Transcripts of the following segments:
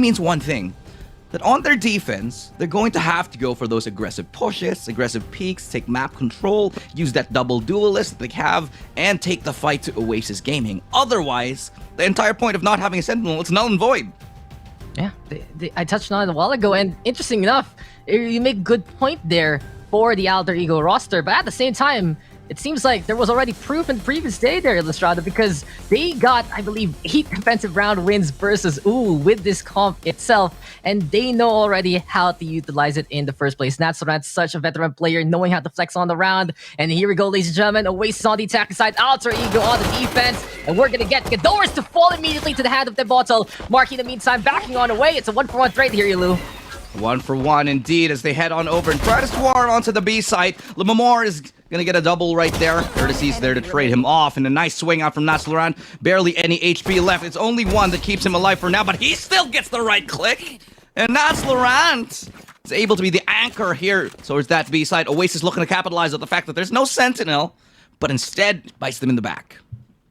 means one thing. That on their defense, they're going to have to go for those aggressive pushes, aggressive peeks, take map control, use that double duelist that they have, and take the fight to Oasis Gaming. Otherwise, the entire point of not having a Sentinel is null and void. Yeah, I touched on it a while ago, and interesting enough, you make a good point there for the Alter Ego roster, but at the same time, it seems like there was already proof in the previous day there, Illustrata, because they got, I believe, 8 defensive round wins versus with this comp itself, and they know already how to utilize it in the first place. Natsurant's such a veteran player, knowing how to flex on the round, and here we go, ladies and gentlemen, Oasis on the attacking side, Alter Ego on the defense, and we're gonna get Ghidorahs to fall immediately to the hand of the bottle. Marky, in the meantime, backing on away. It's a 1-for-1 trade here, Ilu. 1-for-1 indeed as they head on over and try to swarm onto the B site. Lemamor is gonna get a double right there. Courtesy's there to trade him off, and a nice swing out from Natsurant. Barely any HP left. It's only one that keeps him alive for now, but he still gets the right click. And Natsurant is able to be the anchor here towards that B site. Oasis looking to capitalize on the fact that there's no Sentinel, but instead bites them in the back.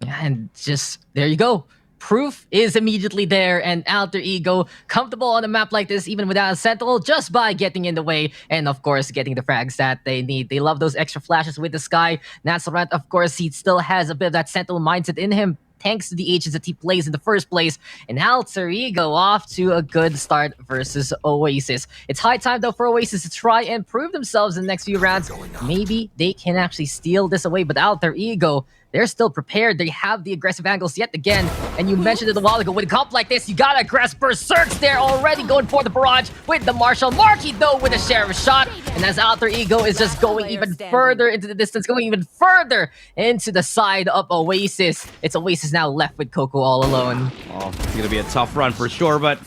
Yeah, and just, there you go. Proof is immediately there, and Alter Ego comfortable on a map like this, even without a Sentinel, just by getting in the way, and of course, getting the frags that they need. They love those extra flashes with the sky. Natsurant, of course, he still has a bit of that Sentinel mindset in him, thanks to the H's that he plays in the first place. And Alter Ego off to a good start versus Oasis. It's high time, though, for Oasis to try and prove themselves in the next few rounds. Maybe they can actually steal this away, but Alter Ego, they're still prepared. They have the aggressive angles yet again. And you mentioned it a while ago, with a comp like this, you gotta aggress. Berserks there already going for the barrage with the Marshall. Marky, though, with a sheriff shot. And as Alter Ego is just going even further into the distance, going even further into the side of Oasis. It's Oasis now left with Coco all alone. Oh, it's gonna be a tough run for sure, but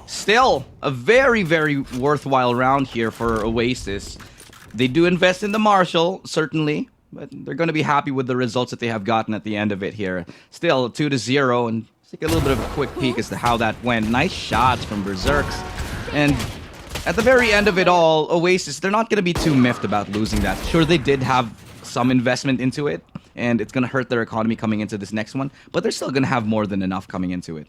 still a very, very worthwhile round here for Oasis. They do invest in the Marshall, certainly, but they're going to be happy with the results that they have gotten at the end of it here. Still 2-0, and let's take a little bit of a quick peek as to how that went. Nice shots from Berserks. And at the very end of it all, Oasis, they're not going to be too miffed about losing that. Sure, they did have some investment into it, and it's going to hurt their economy coming into this next one, but they're still going to have more than enough coming into it.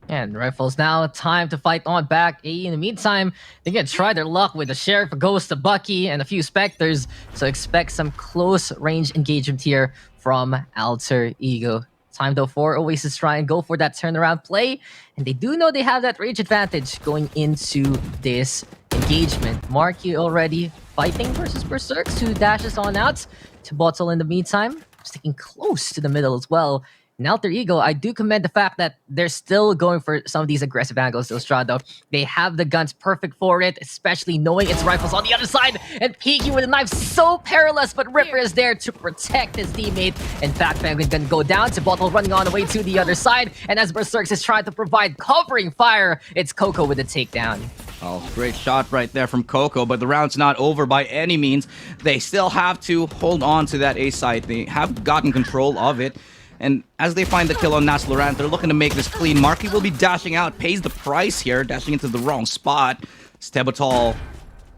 And Rifles now, time to fight on back. In the meantime, they're going to try their luck with the Sheriff, a Ghost, a Bucky, and a few Spectres. So expect some close range engagement here from Alter Ego. Time, though, for Oasis to try and go for that turnaround play. And they do know they have that range advantage going into this engagement. Marky already fighting versus Berserks, who dashes on out to Bottle in the meantime. Sticking close to the middle as well. In Alter Ego, I do commend the fact that they're still going for some of these aggressive angles, Illustrado. They have the guns perfect for it, especially knowing it's Rifles on the other side, and peeking with a knife so perilous, but Ripper is there to protect his teammate. In fact, Penguin can go down to Bottle, running on the way to the other side, and as Berserks is trying to provide covering fire, it's Coco with the takedown. Oh, great shot right there from Coco, but the round's not over by any means. They still have to hold on to that A site. They have gotten control of it. And as they find the kill on Natsurant, they're looking to make this clean. Marky will be dashing out, pays the price here, dashing into the wrong spot. Stebatol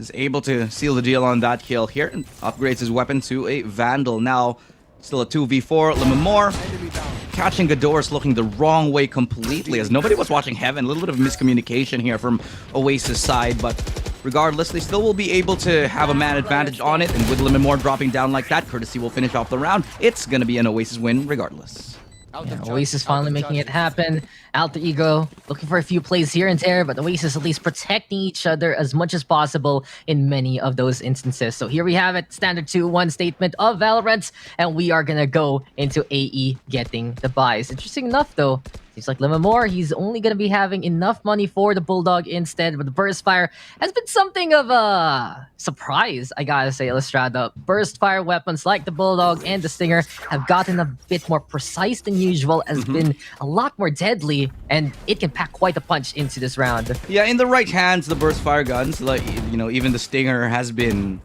is able to seal the deal on that kill here and upgrades his weapon to a Vandal. Now, still a 2v4. Lemamor catching Ghidorahs looking the wrong way completely as nobody was watching Heaven. A little bit of miscommunication here from Oasis side, but regardless, they still will be able to have a man advantage on it, and with Lemamor dropping down like that, Courtesy will finish off the round. It's going to be an Oasis win regardless. Yeah, Oasis finally making it happen. Alter Ego looking for a few plays here and there, but Oasis at least protecting each other as much as possible in many of those instances. So here we have it, standard 2-1 statement of Valorant, and we are gonna go into AE getting the buys. Interesting enough though, seems like Lemamor, he's only gonna be having enough money for the Bulldog instead, but the Burst Fire has been something of a surprise, I gotta say, Illustrada. Burst Fire weapons like the Bulldog and the Stinger have gotten a bit more precise than usual, has been a lot more deadly, and it can pack quite a punch into this round. Yeah, in the right hands, the Burst Fire guns, like, you know, even the Stinger has been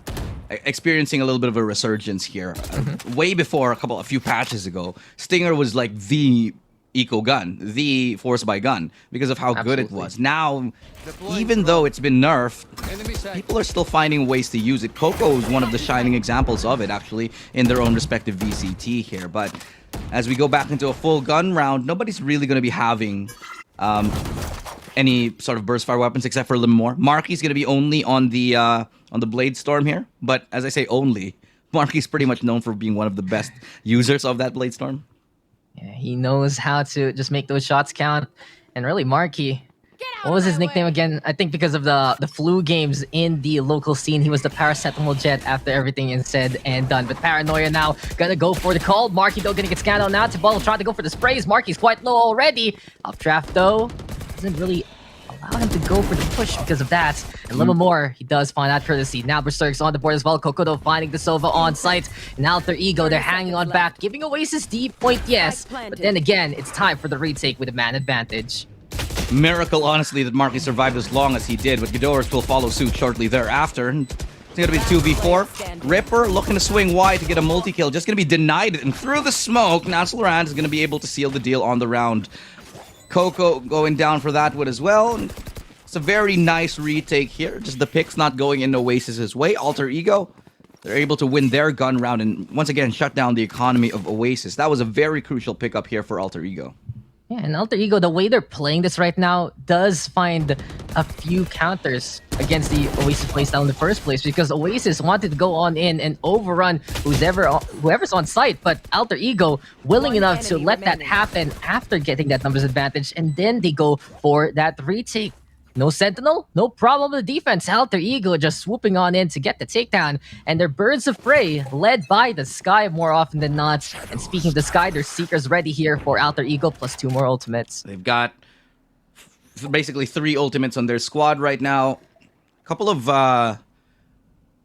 experiencing a little bit of a resurgence here. Way before, a few patches ago, Stinger was like the eco gun, the force by gun, because of how good it was. Now, even though it's been nerfed, people are still finding ways to use it. Coco is one of the shining examples of it, actually, in their own respective VCT here. But as we go back into a full gun round, nobody's really going to be having any sort of burst fire weapons except for Limor. Marky's going to be only on the Blade Storm here, but as I say, only. Marky's pretty much known for being one of the best users of that Blade Storm. Yeah, he knows how to just make those shots count. And really, Marky, what was his nickname again? I think because of the flu games in the local scene, he was the Paracetamol Jet after everything is said and done. But Paranoia now gonna go for the call. Marky, though, gonna get scanned out now. Tibalo trying to go for the sprays. Marky's quite low already. Updraft, though, doesn't really allow him to go for the push because of that. And a little more, he does find out courtesy. Now Berserk's on the board as well. Kokodo finding the Sova on site. And Alter Ego, they're hanging on back, giving Oasis deep point, yes. But then again, it's time for the retake with a man advantage. Miracle, honestly, that Marky survived as long as he did, but Ghidorah will follow suit shortly thereafter. And it's going to be 2v4. Ripper looking to swing wide to get a multi-kill, just going to be denied it. And through the smoke, Naslorand is going to be able to seal the deal on the round. Coco going down for that one as well. And it's a very nice retake here. Just the picks not going in Oasis's way. Alter Ego, they're able to win their gun round and once again shut down the economy of Oasis. That was a very crucial pickup here for Alter Ego. Yeah, and Alter Ego, the way they're playing this right now, does find a few counters against the Oasis playstyle in the first place, because Oasis wanted to go on in and overrun whoever's on site, but Alter Ego willing enough to let that happen after getting that numbers advantage, and then they go for that retake. No Sentinel, no problem with the defense. Alter Ego just swooping on in to get the takedown. And they're birds of prey, led by the Sky more often than not. And speaking of the Sky, there's Seekers ready here for Alter Ego, plus 2 more ultimates. They've got basically 3 ultimates on their squad right now. A couple of,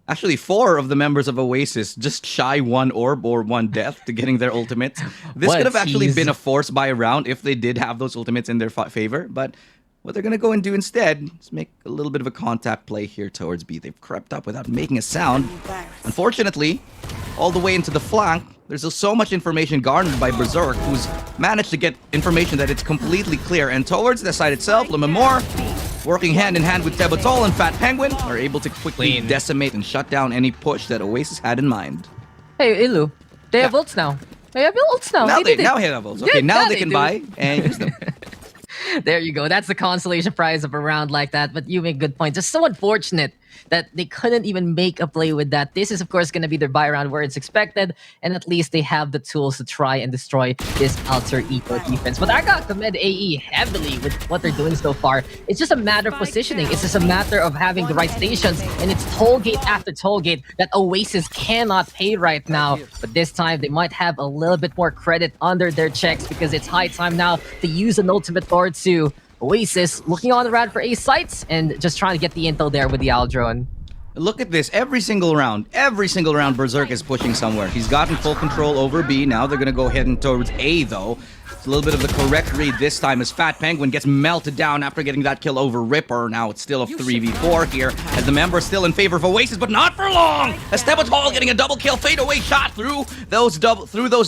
actually 4 of the members of Oasis just shy 1 orb or 1 death to getting their ultimates. This could have actually been a force buy round if they did have those ultimates in their favor, but what they're going to go and do instead is make a little bit of a contact play here towards B. They've crept up without making a sound. Unfortunately, all the way into the flank, there's so much information garnered by Berserk, who's managed to get information that it's completely clear. And towards the side itself, Lemamor, working hand in hand with Tebatol and Fat Penguin, are able to quickly decimate and shut down any push that Oasis had in mind. Hey, Ilu, they have ults now. They have ults now. Now they have ults. Okay, now they can buy and use them. There you go. That's the consolation prize of a round like that. But you make good points. It's so unfortunate that they couldn't even make a play with that. This is, of course, going to be their buy round where it's expected. And at least they have the tools to try and destroy this Alter Ego defense. But I got to commend AE heavily with what they're doing so far. It's just a matter of positioning. It's just a matter of having the right stations. And it's toll gate after toll gate that Oasis cannot pay right now. But this time, they might have a little bit more credit under their checks, because it's high time now to use an ultimate or two. Oasis looking on the rad for A sites and just trying to get the intel there with the Owl drone. Look at this. Every single round, Berserk is pushing somewhere. He's gotten full control over B. Now they're going to go heading towards A, though. It's a little bit of the correct read this time as Fat Penguin gets melted down after getting that kill over Ripper. Now it's still a 3v4 here as the member is still in favor of Oasis, but not for long. As Tebatol getting a double kill, fade away shot through those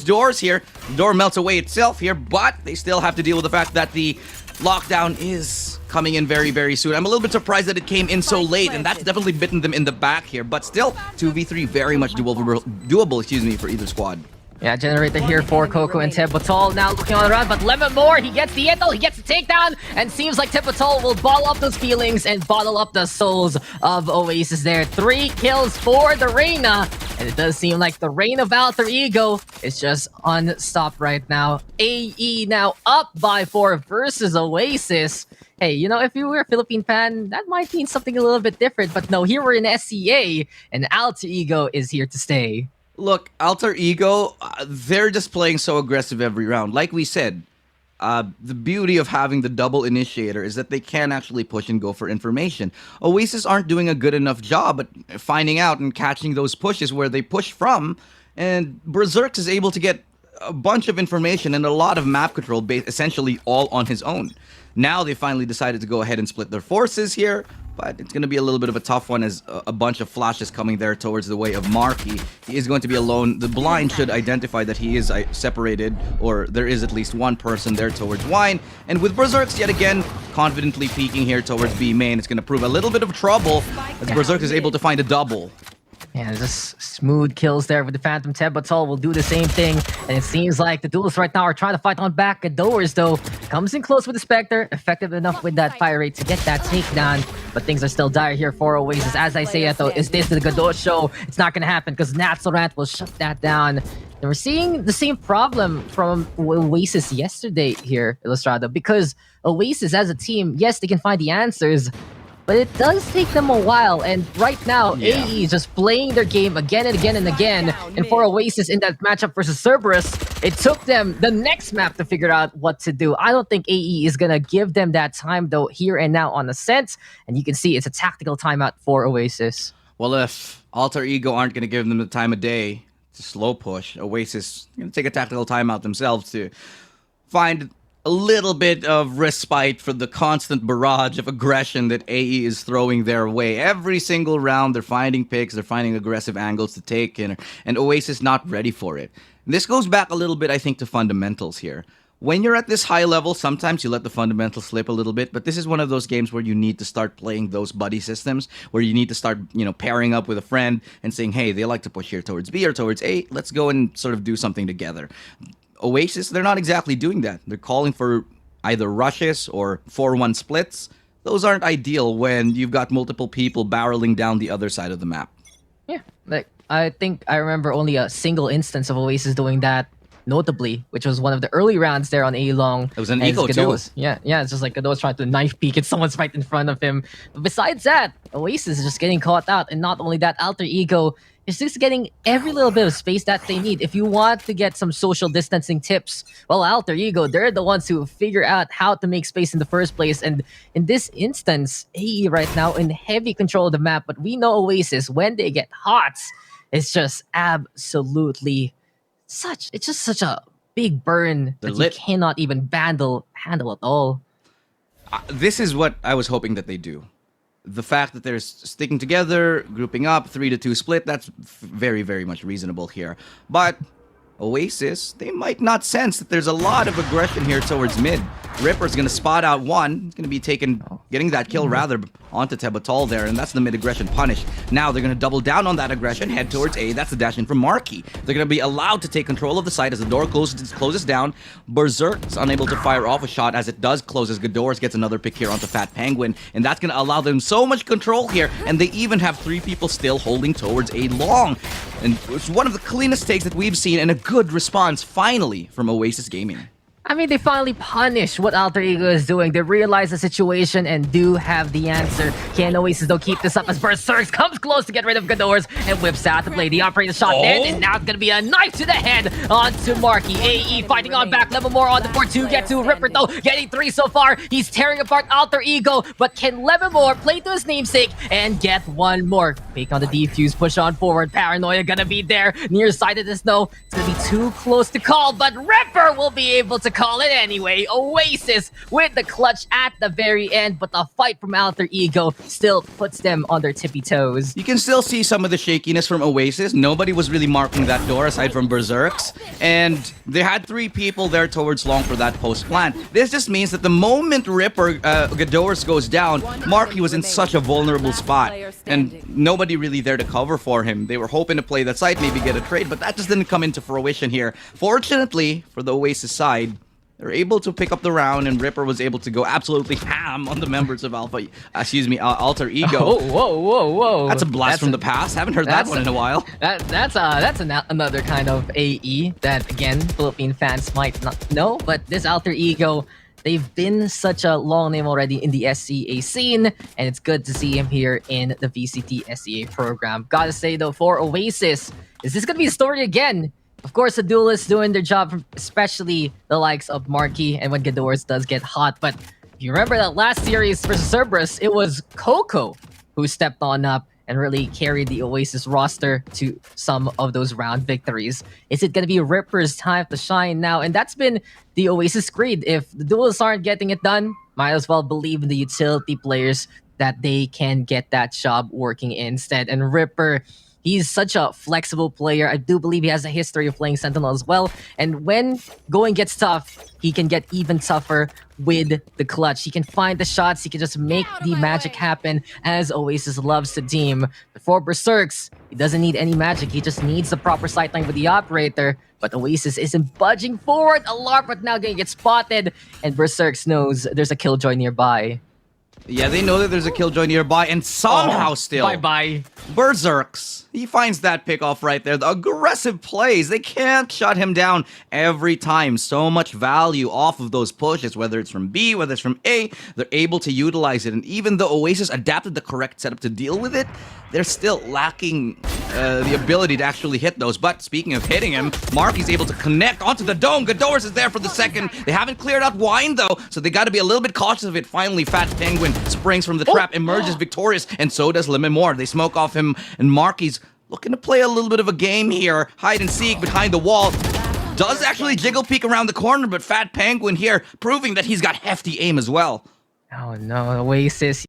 doors here. The door melts away itself here, but they still have to deal with the fact that the lockdown is coming in very, very soon. I'm a little bit surprised that it came in so late, and that's definitely bitten them in the back here. But still, 2v3 very much doable, for either squad. Yeah, generator here for Coco and Tebatol. Now looking on the run, but Lemamor, he gets the intel, he gets the takedown, and seems like Tebatol will bottle up those feelings and bottle up the souls of Oasis there. 3 kills for the Reyna, and it does seem like the reign of Alter Ego is just unstopped right now. AE now up by 4 versus Oasis. Hey, you know, if you were a Philippine fan, that might mean something a little bit different, but no, here we're in SCA, and Alter Ego is here to stay. Look, Alter Ego, they're just playing so aggressive every round. Like we said, the beauty of having the double initiator is that they can actually push and go for information. Oasis aren't doing a good enough job at finding out and catching those pushes where they push from. And Berserk is able to get a bunch of information and a lot of map control, essentially all on his own. Now they finally decided to go ahead and split their forces here, but it's going to be a little bit of a tough one as a bunch of flashes coming there towards the way of Marky. He is going to be alone. The blind should identify that he is separated, or there is at least one person there towards Wine. And with Berserks yet again confidently peeking here towards B main, it's going to prove a little bit of trouble as Berserk is able to find a double. Yeah, just smooth kills there with the Phantom Tebatol will do the same thing. And it seems like the duelists right now are trying to fight on back. Gadores, though, comes in close with the Spectre. Effective enough with that fire rate to get that takedown. But things are still dire here for Oasis. As I say it, though, is this the Gador show? It's not going to happen because Natsorant will shut that down. And we're seeing the same problem from Oasis yesterday here, Illustrado, because Oasis as a team, yes, they can find the answers, but it does take them a while, and right now, AE is just playing their game again and again and again. And for Oasis in that matchup versus Cerberus, it took them the next map to figure out what to do. I don't think AE is gonna give them that time, though, here and now on Ascent. And you can see it's a tactical timeout for Oasis. Well, if Alter Ego aren't going to give them the time of day to slow push, Oasis going to take a tactical timeout themselves to find a little bit of respite for the constant barrage of aggression that AE is throwing their way. Every single round, they're finding picks, they're finding aggressive angles to take, and Oasis not ready for it. And this goes back a little bit, I think, to fundamentals here. When you're at this high level, sometimes you let the fundamentals slip a little bit, but this is one of those games where you need to start playing those buddy systems, where you need to start, pairing up with a friend and saying, hey, they like to push here towards B or towards A, let's go and sort of do something together. Oasis, they're not exactly doing that. They're calling for either rushes or 4-1 splits. Those aren't ideal when you've got multiple people barreling down the other side of the map. Yeah, like I think I remember only a single instance of Oasis doing that, notably, which was one of the early rounds there on A Long. It was an eco too. Yeah, it's just like Godot's trying to knife peek and someone's right in front of him. But besides that, Oasis is just getting caught out, and not only that, Alter Ego is just getting every little bit of space that they need. If you want to get some social distancing tips, well, Alter Ego, they're the ones who figure out how to make space in the first place. And in this instance, AE right now in heavy control of the map, but we know Oasis, when they get hot, it's just absolutely it's just such a big burn that you cannot even handle at all. This is what I was hoping that they do. The fact that they're sticking together, grouping up, 3-2 split, that's very, very much reasonable here. But Oasis, they might not sense that there's a lot of aggression here towards mid. Ripper's going to spot out one. He's going to be getting that kill rather onto Tebatol there, and that's the mid-aggression punish. Now they're going to double down on that aggression, head towards A. That's the dash in from Marky. They're going to be allowed to take control of the site as the door closes down. Berserk's unable to fire off a shot as it does close, as Gadores gets another pick here onto Fat Penguin, and that's going to allow them so much control here, and they even have 3 people still holding towards A long. And it's one of the cleanest takes that we've seen, and a good response, finally, from Oasis Gaming. I mean, they finally punish what Alter Ego is doing. They realize the situation and do have the answer. Can Oasis, though, keep this up as Berserk comes close to get rid of Gadores and whips out to play the operator shot in, and now it's going to be a knife to the head onto Marky. AE fighting on back, level more on the board to get to Ripper, though, getting 3 so far. He's tearing apart Alter Ego, but can Levermore play to his namesake and get one more? Fake on the defuse, push on forward. Paranoia gonna be there. Nearsightedness, though, it's gonna be too close to call, but Ripper will be able to call it anyway. Oasis with the clutch at the very end, but the fight from Alter Ego still puts them on their tippy toes. You can still see some of the shakiness from Oasis. Nobody was really marking that door aside from Berserks, and they had 3 people there towards long for that post plant. This just means that the moment Ripper Gadores goes down, Marky was in such a vulnerable spot, and nobody really there to cover for him. They were hoping to play that side, maybe get a trade, but that just didn't come into fruition here. Fortunately for the Oasis side, they're able to pick up the round, and Ripper was able to go absolutely ham on the members of Alter Ego. Whoa. That's a blast from the past. Haven't heard that one in a while. That's another kind of AE that, again, Philippine fans might not know, but this Alter Ego, they've been such a long name already in the SCA scene, and it's good to see him here in the VCT SCA program. Gotta say, though, for Oasis, is this gonna be a story again? Of course, the duelists doing their job, especially the likes of Marky, and when Gadores does get hot. But if you remember that last series versus Cerberus, it was Coco who stepped on up and really carried the Oasis roster to some of those round victories. Is it going to be Ripper's time to shine now? And that's been the Oasis creed. If the duelists aren't getting it done, might as well believe in the utility players that they can get that job working instead. And Ripper, He's such a flexible player. I do believe he has a history of playing Sentinel as well. And when going gets tough, he can get even tougher with the clutch. He can find the shots. He can just make the magic happen, as Oasis loves to deem. Before Berserks, he doesn't need any magic. He just needs the proper sightline with the operator. But Oasis isn't budging forward. Alarm but now gonna get spotted. And Berserks knows there's a killjoy nearby. Yeah, they know that there's a killjoy nearby, and somehow still... Bye-bye. Berserks. He finds that pick off right there. The aggressive plays. They can't shut him down every time. So much value off of those pushes, whether it's from B, whether it's from A. They're able to utilize it. And even though Oasis adapted the correct setup to deal with it, they're still lacking the ability to actually hit those. But speaking of hitting him, Marky's able to connect onto the dome. Ghidorah's is there for the second. They haven't cleared out Wine, though, so they got to be a little bit cautious of it. Finally, Fat Penguin springs from the trap, emerges victorious, and so does Lemon Moore. They smoke off him, and Marky's looking to play a little bit of a game here. Hide and seek behind the wall. Does actually jiggle peek around the corner, but Fat Penguin here proving that he's got hefty aim as well. Oh no, Oasis.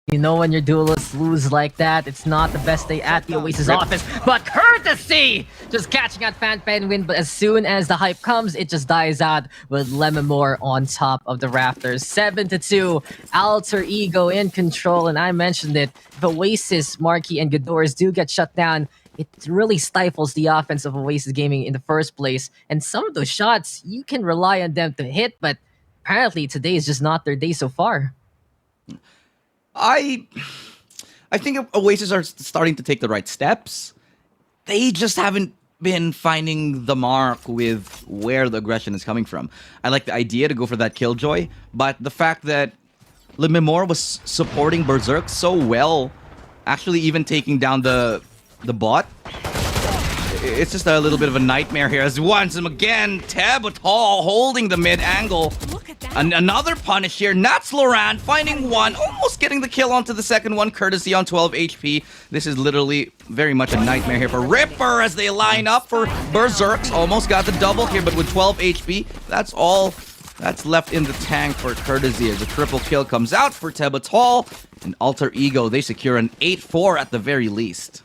You know when your duelists lose like that, it's not the best day at the Oasis office, but courtesy! Just catching out Fan Penguin, but as soon as the hype comes, it just dies out with Lemon Moore on top of the rafters. 7-2, Alter Ego in control, and I mentioned it. If Oasis, Marky, and Ghidorahs do get shut down, it really stifles the offense of Oasis Gaming in the first place. And some of those shots, you can rely on them to hit, but apparently today is just not their day so far. I think Oasis are starting to take the right steps. They just haven't been finding the mark with where the aggression is coming from. I like the idea to go for that killjoy, but the fact that Lememore was supporting Berserk so well, actually even taking down the bot, it's just a little bit of a nightmare here. As once and again, Tebatal holding the mid angle. Another punish here. Nats Laurent finding one, almost getting the kill onto the second one, courtesy on 12 HP. This is literally very much a nightmare here for Ripper as they line up for Berserks. Almost got the double here, but with 12 HP, that's all that's left in the tank for courtesy as a triple kill comes out for Tebatal. And Alter Ego, they secure an 8-4 at the very least.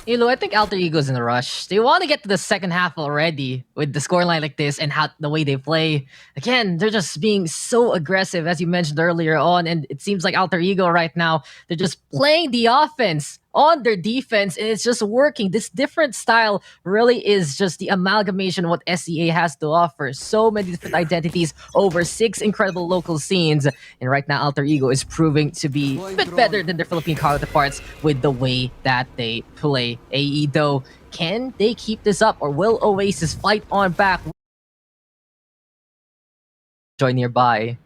Elo, I think Alter Ego's in a rush. They want to get to the second half already with the scoreline like this and how the way they play. Again, they're just being so aggressive, as you mentioned earlier on, and it seems like Alter Ego right now, they're just playing the offense on their defense, and it's just working. This different style really is just the amalgamation of what SEA has to offer. So many different identities over 6 incredible local scenes, and right now Alter Ego is proving to be a bit better than their Philippine counterparts with the way that they play. AE though, can they keep this up, or will Oasis fight on back? Join nearby.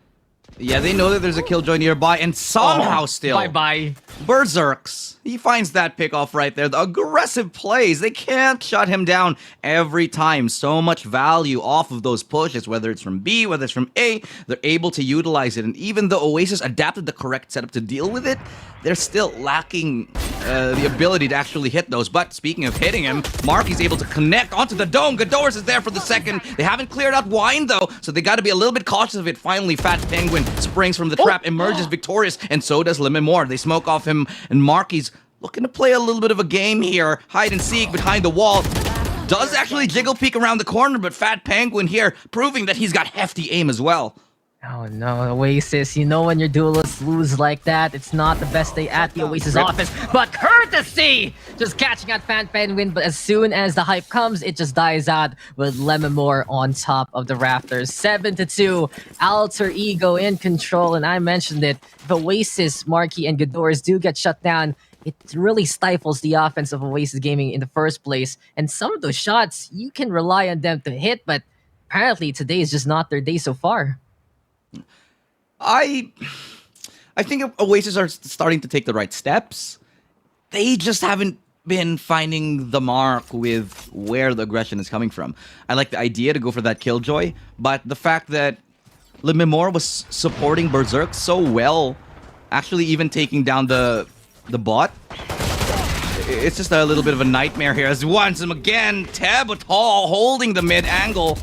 Yeah, they know that there's a killjoy nearby, and somehow still... Bye-bye. Berserks. He finds that pick off right there. The aggressive plays. They can't shut him down every time. So much value off of those pushes, whether it's from B, whether it's from A. They're able to utilize it. And even though Oasis adapted the correct setup to deal with it, they're still lacking the ability to actually hit those. But speaking of hitting him, Marky's able to connect onto the dome. Ghidorah's is there for the second. They haven't cleared out Wine, though, so they got to be a little bit cautious of it. Finally, Fat Penguin springs from the trap, emerges victorious, and so does Lemon Moore. They smoke off him, and Marky's looking to play a little bit of a game here. Hide and seek behind the wall. Does actually jiggle peek around the corner, but Fat Penguin here proving that he's got hefty aim as well. Oh no, Oasis, you know when your duelists lose like that, it's not the best day at the Oasis office, but courtesy! Just catching out Fan Penguin, but as soon as the hype comes, it just dies out with Lemon on top of the rafters. 7-2, Alter Ego in control, and I mentioned it, if Oasis, Marquee, and Ghidorahs do get shut down, it really stifles the offense of Oasis Gaming in the first place, and some of those shots, you can rely on them to hit, but apparently today is just not their day so far. I think Oasis are starting to take the right steps. They just haven't been finding the mark with where the aggression is coming from. I like the idea to go for that Killjoy, but the fact that Lemimor was supporting Berserk so well, actually even taking down the bot, it's just a little bit of a nightmare here. As once again, Tebatal holding the mid angle.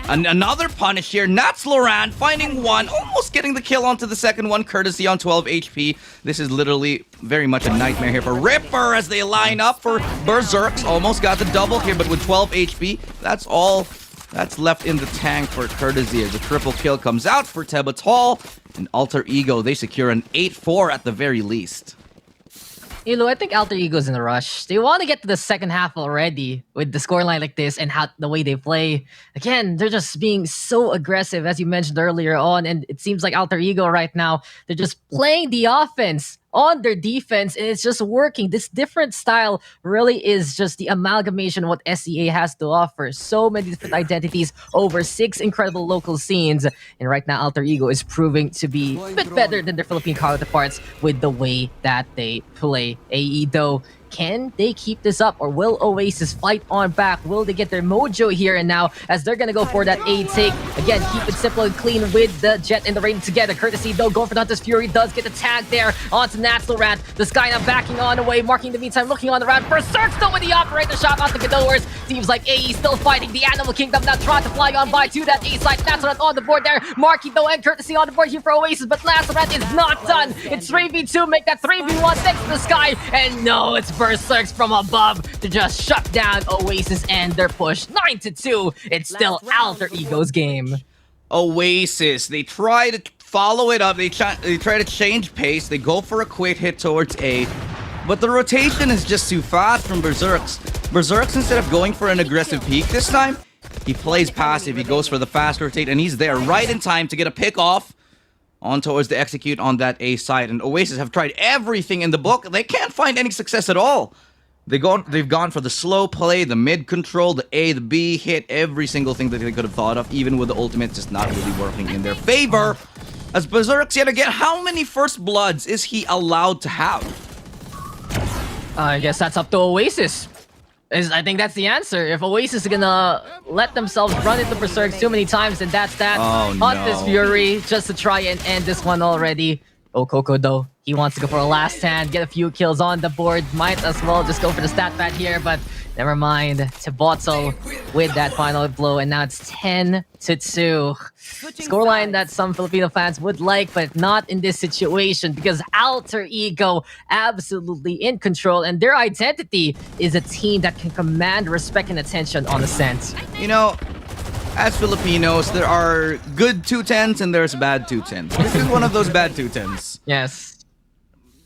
And another punish here. Nats Laurent finding one, almost getting the kill onto the second one, courtesy on 12 HP. This is literally very much a nightmare here for Ripper as they line up for Berserks. Almost got the double here, but with 12 HP, that's all that's left in the tank for courtesy as a triple kill comes out for Tebatal. And Alter Ego, they secure an 8-4 at the very least. Elo, I think Alter Ego's in a rush. They want to get to the second half already with the scoreline like this and how the way they play. Again, they're just being so aggressive, as you mentioned earlier on, and it seems like Alter Ego right now, they're just playing the offense on their defense, and it's just working. This different style really is just the amalgamation of what SEA has to offer. So many different identities over 6 incredible local scenes, and right now Alter Ego is proving to be a bit better than their Philippine counterparts with the way that they play. AE though, can they keep this up, or will Oasis fight on back? Will they get their mojo here and now as they're gonna go for that A take? Again, keep it simple and clean with the Jet and the Rain together. Courtesy though, going for the Hunter's Fury, does get the tag there onto Nats Laurent. The Sky now backing on away, Marking the meantime, looking on the round. Berserk still with the operator shot onto Ghidorahs. Seems like AE still fighting the Animal Kingdom, now trying to fly on by to that A side. Nats Laurent on the board there. Marking though, and Courtesy on the board here for Oasis, but Nats Laurent is not done. It's 3v2, make that 3v1 thanks to the Sky, and no, it's Berserks from above to just shut down Oasis and their push. 9-2. It's still Alter Ego's game. Oasis, they try to follow it up. They try to change pace. They go for a quick hit towards A, but the rotation is just too fast from Berserks. Berserks, instead of going for an aggressive peek this time, he plays passive. He goes for the fast rotate, and he's there right in time to get a pick off on towards the execute on that A side. And Oasis have tried everything in the book. They can't find any success at all. They've gone for the slow play, the mid control, the A, the B, hit every single thing that they could have thought of, even with the ultimate just not really working in their favor. As Berserks yet again, how many first bloods is he allowed to have? I guess that's up to Oasis. I think that's the answer. If Oasis is gonna let themselves run into Berserk too many times, then that's that. Oh, Hunter's no. Fury just to try and end this one already. Oh, Coco though, he wants to go for a last stand, get a few kills on the board. Might as well just go for the stat pad here, but never mind. Tebatal with that final blow, and now it's 10-2. Scoreline that some Filipino fans would like, but not in this situation because Alter Ego absolutely in control, and their identity is a team that can command respect and attention on Ascent. You know, as Filipinos, there are good 210s and there's bad 210s. This is one of those bad 210s. Yes.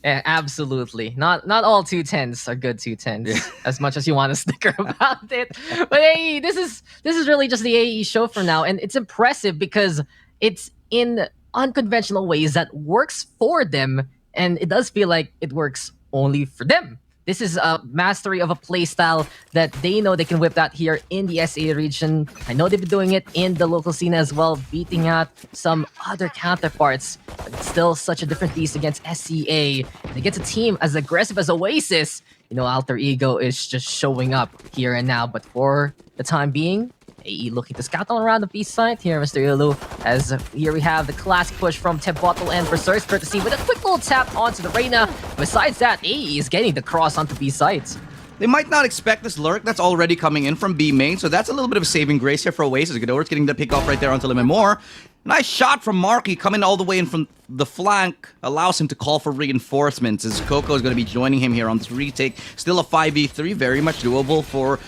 Yeah, absolutely. Not all 210s are good 210s, Yeah. as much as you want to snicker about it. But hey, this is really just the AE show for now, and it's impressive because it's in unconventional ways that works for them, and it does feel like it works only for them. This is a mastery of a playstyle that they know they can whip out here in the SA region. I know they've been doing it in the local scene as well, beating out some other counterparts. But it's still such a different beast against SCA. And against a team as aggressive as Oasis, you know, Alter Ego is just showing up here and now. But for the time being, AE looking to scout on around the B side here, Mr. Ilu, as here we have the classic push from Tebatal and Berserk courtesy with a quick little tap onto the Reyna. Besides that, AE is getting the cross onto B sides. They might not expect this lurk that's already coming in from B main, so that's a little bit of a saving grace here for Oasis. Gador's getting the pick off right there onto Lemon Moore. Nice shot from Marky coming all the way in from the flank. Allows him to call for reinforcements as Coco is going to be joining him here on this retake. Still a 5v3, very much doable for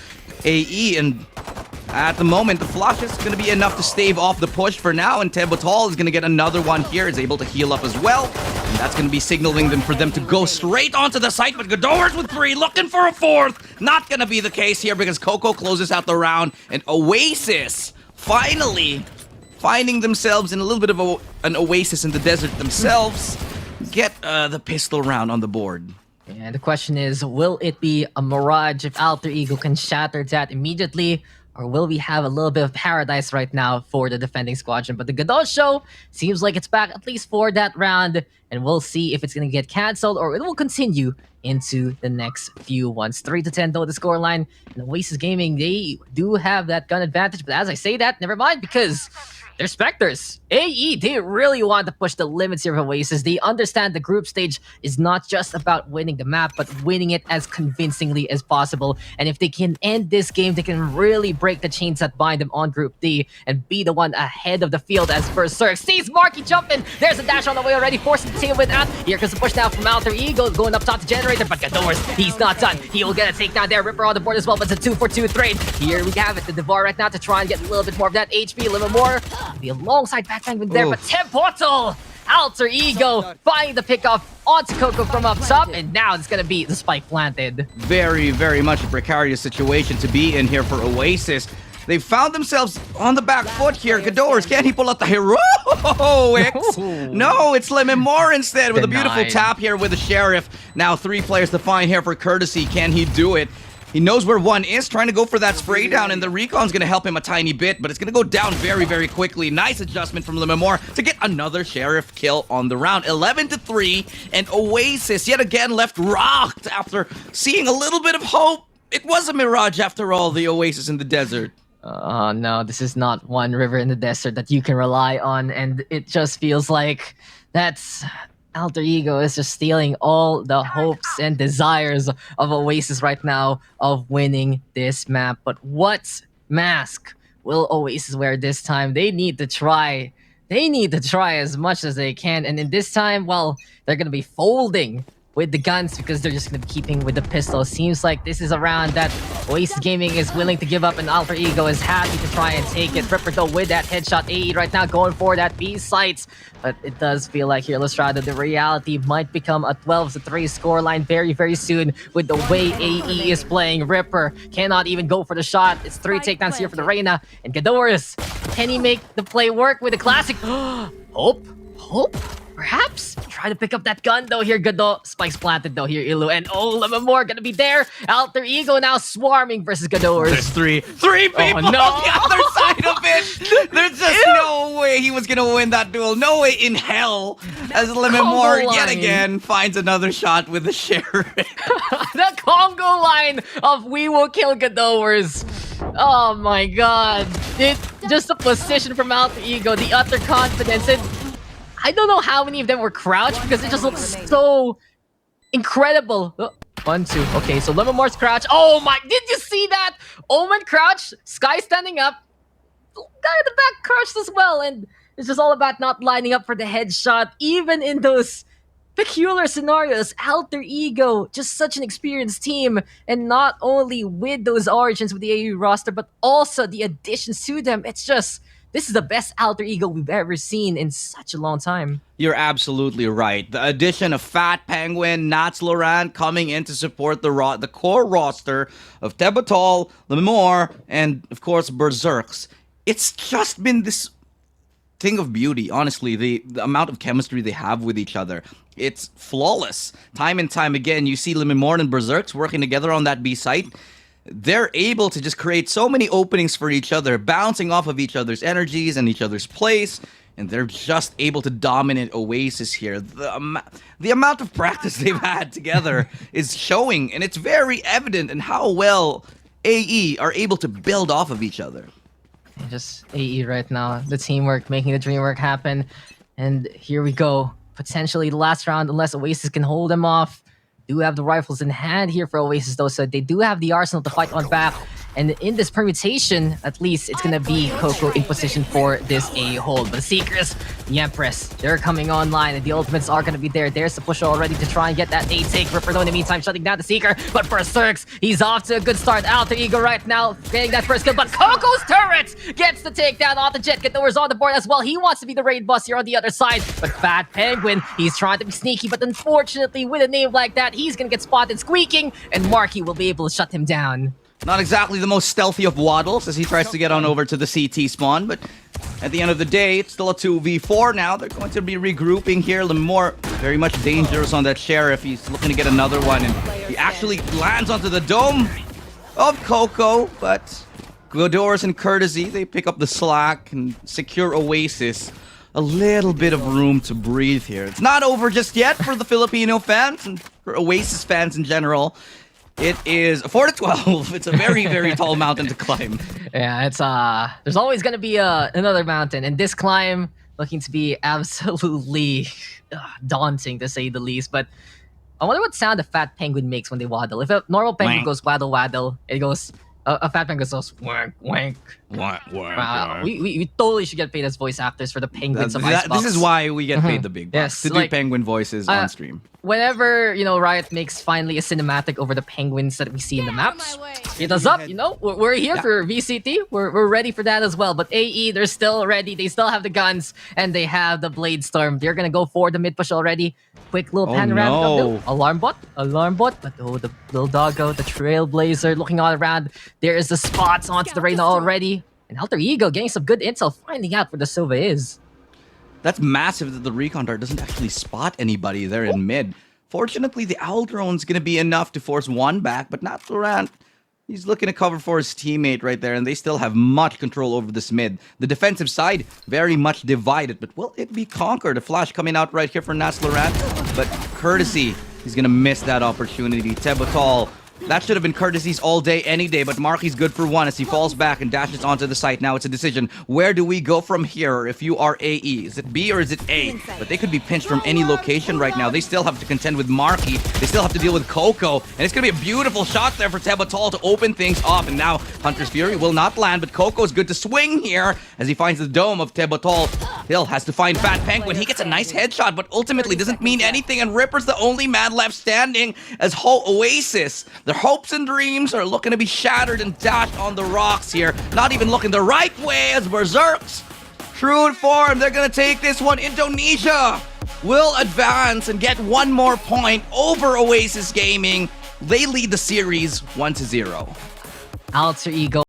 AE. And at the moment, the flash is going to be enough to stave off the push for now. And Tebutal is going to get another one here. Is able to heal up as well. And that's going to be signaling them for them to go straight onto the site. But Gador's with 3, looking for a 4th. Not going to be the case here because Coco closes out the round. And Oasis finally finding themselves in a little bit of an oasis in the desert themselves, get the pistol round on the board. And the question is, will it be a Mirage if Alter Ego can shatter that immediately? Or will we have a little bit of paradise right now for the defending squadron? But the Godot show seems like it's back at least for that round. And we'll see if it's going to get cancelled or it will continue into the next few ones. 3-10 though the scoreline. And Oasis Gaming, they do have that gun advantage. But as I say that, never mind, because they're Spectres. AE, they really want to push the limits here of Oasis. They understand the group stage is not just about winning the map, but winning it as convincingly as possible. And if they can end this game, they can really break the chains that bind them on Group D and be the one ahead of the field as Berserk sees Marky jumping. There's a dash on the way already, forcing the team with that. Here comes the push now from Alter Ego, going up top to Generator, but Gadors, he's not done. He will get a takedown there. Ripper on the board as well, but it's a 2-for-2 trade. Here we have it, the Devar right now to try and get a little bit more of that HP, a little more. The alongside back penguin there, but Temportal! Alter Ego finding the pickoff onto Coco from up top, and now it's gonna be the spike planted. Very, very much a precarious situation to be in here for Oasis. They've found themselves on the back foot here. Gadors, can he pull out the heroics? No, it's Lemon Moore instead with a beautiful tap here with the Sheriff. Now 3 players to find here for courtesy. Can he do it? He knows where one is, trying to go for that spray down, and the recon's going to help him a tiny bit, but it's going to go down very, very quickly. Nice adjustment from Lemon Moore to get another Sheriff kill on the round. 11-3, and Oasis yet again left rocked after seeing a little bit of hope. It was a mirage after all, the Oasis in the desert. Oh no, this is not one river in the desert that you can rely on, and it just feels like that's Alter Ego is just stealing all the hopes and desires of Oasis right now of winning this map. But what mask will Oasis wear this time? They need to try. They need to try as much as they can, and in this time, well, they're gonna be folding with the guns because they're just going to be keeping with the pistol. Seems like this is a round that Oasis Gaming is willing to give up, and Alter Ego is happy to try and take it. Ripper though with that headshot. AE right now going for that B sights, but it does feel like here, Lestrada, the reality might become a 12-3 scoreline very, very soon with the way AE is playing. Ripper cannot even go for the shot. It's 3 takedowns here for the Reyna, and Gadores, can he make the play work with the classic? Hope? Perhaps try to pick up that gun though here. Godot spikes planted though here. Ilu and Lemon Moore gonna be there. Alter Ego now swarming versus Gadors. There's three people no. on the other side of it. There's just no way he was gonna win that duel. No way in hell. As Lemon Moore yet again finds another shot with the Sheriff. The Congo line of "We will kill Gadors." Oh my god! It just the position from Alter Ego, the utter confidence, and I don't know how many of them were crouched because it just looks so incredible. Oh, 1, 2. Okay, so Lemon Moore's crouch. Oh my, did you see that? Omen crouch, Sky standing up, guy at the back crouched as well, and it's just all about not lining up for the headshot. Even in those peculiar scenarios, Alter Ego, just such an experienced team, and not only with those origins with the AU roster, but also the additions to them. It's just, this is the best Alter Ego we've ever seen in such a long time. You're absolutely right. The addition of Fat Penguin, Nats Laurent coming in to support the core roster of Tebutal, Lemore, and of course Berserks. It's just been this thing of beauty, honestly. The amount of chemistry they have with each other. It's flawless. Time and time again, you see Lemore and Berserks working together on that B site. They're able to just create so many openings for each other, bouncing off of each other's energies and each other's place, and they're just able to dominate Oasis here. The amount of practice they've had together is showing, and it's very evident in how well AE are able to build off of each other. Just AE right now, the teamwork, making the dream work happen, and here we go. Potentially the last round, unless Oasis can hold them off. do have the rifles in hand here for Oasis, though, so they do have the arsenal to fight on back. And in this permutation, at least, it's gonna be Coco in position for this A-hold. But the Seekers, the Empress, they're coming online, and the ultimates are gonna be there. There's the push already to try and get that A-take. Ripper, though, in the meantime, shutting down the Seeker. But for Cirx, he's off to a good start. Alter Ego right now, getting that first kill. But Coco's turret gets the takedown off the Jet. Getdower's on the board as well. He wants to be the raid boss here on the other side. But Fat Penguin, he's trying to be sneaky, but unfortunately, with a name like that, he's gonna get spotted squeaking, and Marky will be able to shut him down. Not exactly the most stealthy of waddles as he tries to get on over to the CT spawn, but at the end of the day, it's still a 2v4 now. They're going to be regrouping here. Lemore, very much dangerous on that Sheriff. He's looking to get another one, and he actually lands onto the dome of Coco, but Godorus and Courtesy, they pick up the slack and secure Oasis. A little bit of room to breathe here. It's not over just yet for the Filipino fans and for Oasis fans in general. It is 4-12. It's a very, very tall mountain to climb. Yeah, it's there's always gonna be another mountain, and this climb looking to be absolutely daunting to say the least. But I wonder what sound a Fat Penguin makes when they waddle. If a normal penguin goes waddle waddle, it goes a Fat Penguin goes wank wank. We totally should get paid as voice actors for the penguins of Icebox. This is why we get paid the big bucks, to do penguin voices on stream. Whenever, Riot makes finally a cinematic over the penguins that we see in the maps, hit us up, we're here for VCT. We're ready for that as well. But AE, they're still ready. They still have the guns, and they have the Blade Storm. They're gonna go for the mid push already. Quick little panoramic. Alarm bot. But the little doggo, the Trailblazer, looking all around. There is the spots onto the Reyna already. And Alter Ego getting some good intel, finding out where the Sova is. That's massive that the Recon Dart doesn't actually spot anybody there in mid. Fortunately, the Owl Drone's going to be enough to force one back, but not Laurent. He's looking to cover for his teammate right there, and they still have much control over this mid. The defensive side, very much divided, but will it be conquered? A flash coming out right here for Nas Laurent, but Courtesy, he's going to miss that opportunity. Tebatal, that should have been Courtesy's all day, any day, but Marky's good for one as he falls back and dashes onto the site. Now it's a decision. Where do we go from here if you are AE? Is it B or is it A? But they could be pinched from any location right now. They still have to contend with Marky. They still have to deal with Coco. And it's going to be a beautiful shot there for Tebatal to open things up. And now Hunter's Fury will not land, but Coco's good to swing here as he finds the dome of Tebatal. Hill has to find Fat Penguin. He gets a nice headshot, but ultimately doesn't mean anything. And Ripper's the only man left standing as Oasis. Their hopes and dreams are looking to be shattered and dashed on the rocks here. Not even looking the right way as Berserks. True form, they're going to take this one. Indonesia will advance and get one more point over Oasis Gaming. They lead the series 1-0. Alter Ego